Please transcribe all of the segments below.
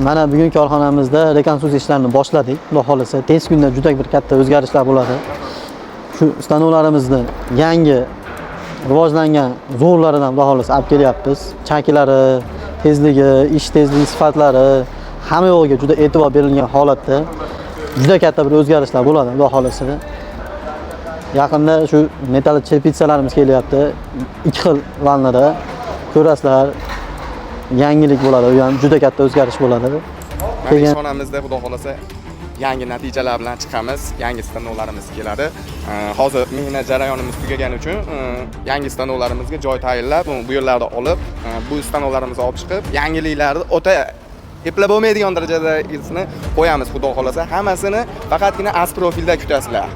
Mana bugun korxonamizda rekonstruksiya ishlarini boshladik. Xudo xolasa tez kunda juda bir katta o'zgarishlar bo'ladi. Shu stanovlarimizni yangi rivojlangan zo'rlaridan xudo xolasa olib kelyapmiz. Chakilari, tezligi, ish tezligi, sifatlari hamma yo'g'iga juda e'tibor berilgan holatda juda katta bir o'zgarishlar bo'ladi xudo xolasa. Yaqinda shu metall cherpitsalarimiz kelyapti. 2 xil valnada ko'rasizlar. Yangilik bo'ladi, u ham juda katta o'zgarish bo'ladi. Keyin ishxonamizda xudo xolasa yangi natijalar bilan chiqamiz. Yangi stanovlarimiz keladi. Hozir mehnat jarayonimiz tugagani uchun yangi stanovlarimizga joy tayinlab, bu yerlarda olib, bu stanovlarimizni olib chiqib, yangiliklarni o'ta eplab bo'lmaydigan darajadagisini qo'yamiz xudo xolasa. Hammasini faqatgina as profilda kutasizlar.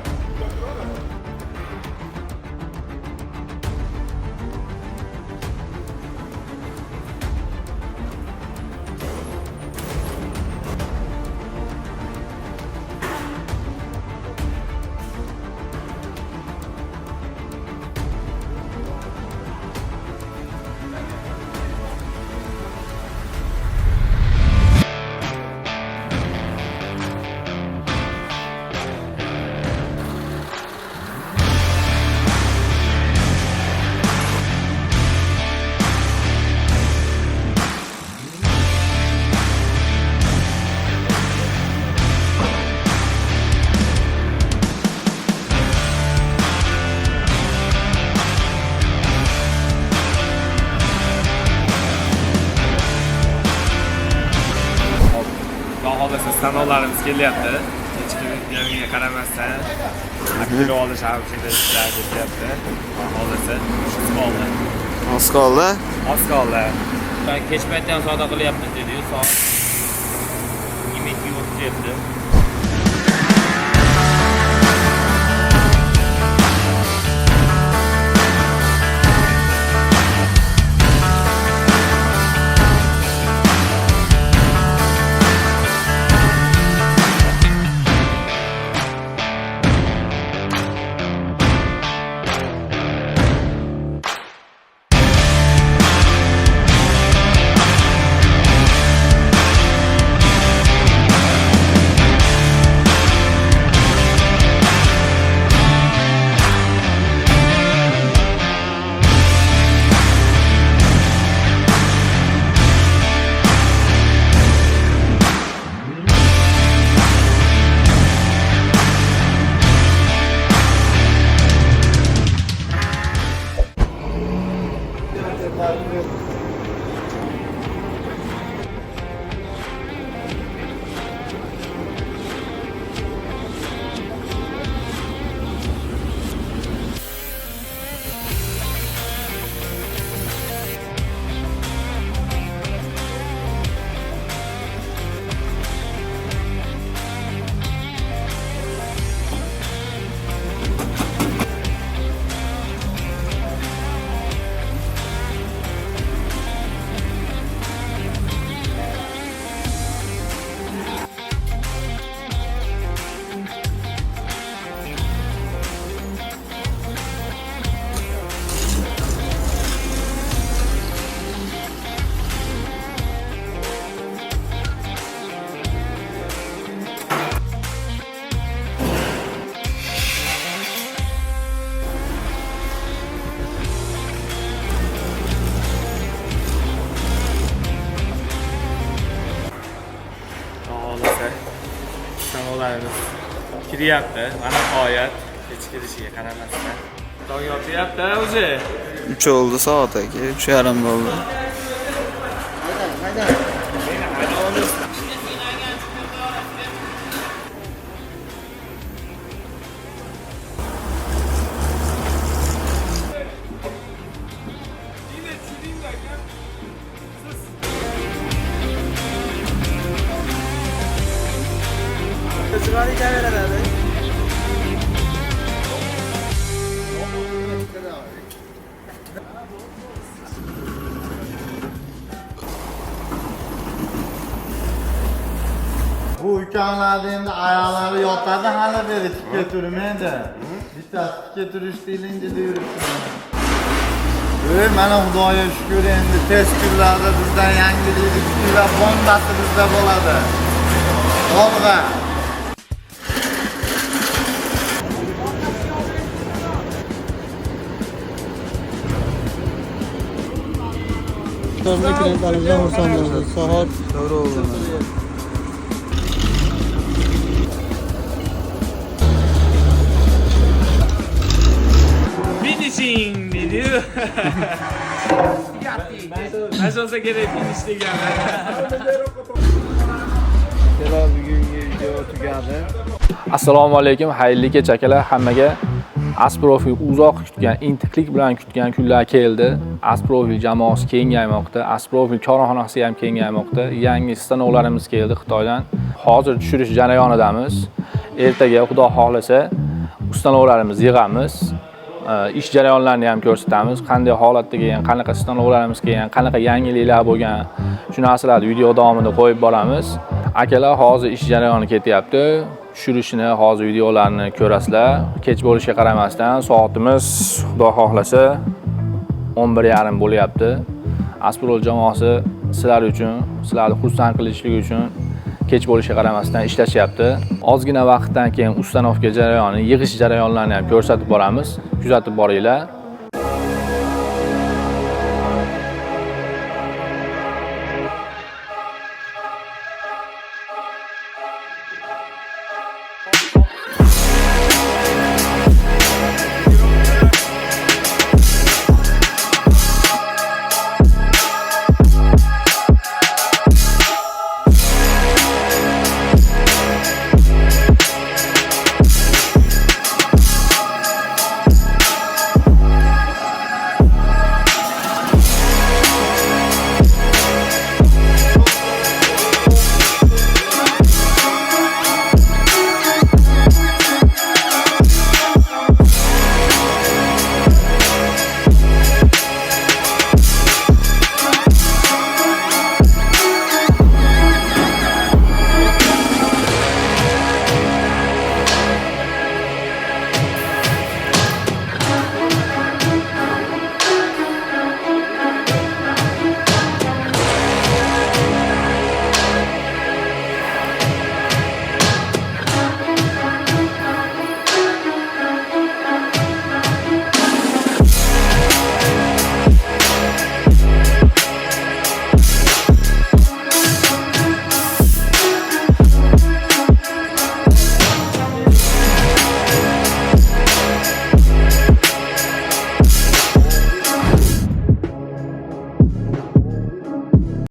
Stanovlarimiz kelyapti. Kechga qaramasdan aktiv olish avjida ketyapti. Hozircha oz qoldi. Oz qoldi. Kech paytda ham savdo qilyapmiz dedi-yu, soat 22:30 o'tyapti. Stanovlarimiz kiryapti. Mana oyat hech kirishiga qaramasdan. Tong yotyapti o'zi. 3 oldu soat aka, 3:30 bo'ldi. Çıkarı kameraları. Bu ukamlarda endi oyoqlari yotadi hali beri tikka turmaydi. Bittasi tikka turish deyilingida yuribdi. Mana Xudoga shukr, endi tez kunlarda bizdan yangilik va bombasi bizda bo'ladi. Olg'a. To'g'ri klientlarimizdan xursandmiz. Soat To'g'ri oldu. Finishing dedi. Nasıl olsa gerek finish deganlar. Bugungi video tugadi. Assalomu alaykum, xayrli kecha akalar hammaga. Asprofil uzoq kutgan, intiqlik bilan kutgan kunlar keldi. Asprofil jamoasi kengaymoqda, Asprofil korxonasi ham kengaymoqda. Yangi stanovlarimiz keldi Xitoydan. Hozir tushirish jarayonidamiz. Ertaga Xudo xolasa ustanovlarimiz yig'amiz. Ish jarayonlarini ham ko'rsatamiz. Qanday holatda kelgan, qanaqa stanovlarimiz kelgan, qanaqa yangiliklar bo'lgan, shu narsalarni video davomida qo'yib boramiz. Akalar hozir ish jarayoni ketyapti. Tushirishni hozir videolarni ko'rasizlar. Kech bo'lishiga qaramasdan soatimiz Xudo xohlasa 11:30 bo'lyapti. Asprol jamoasi sizlar uchun, sizlarni xursand qilishlik uchun kech bo'lishiga qaramasdan ishlashyapti. Ozgina vaqtdan keyin ustanovka jarayoni, yig'ish jarayonlarini ham ko'rsatib boramiz. Kuzatib boringlar.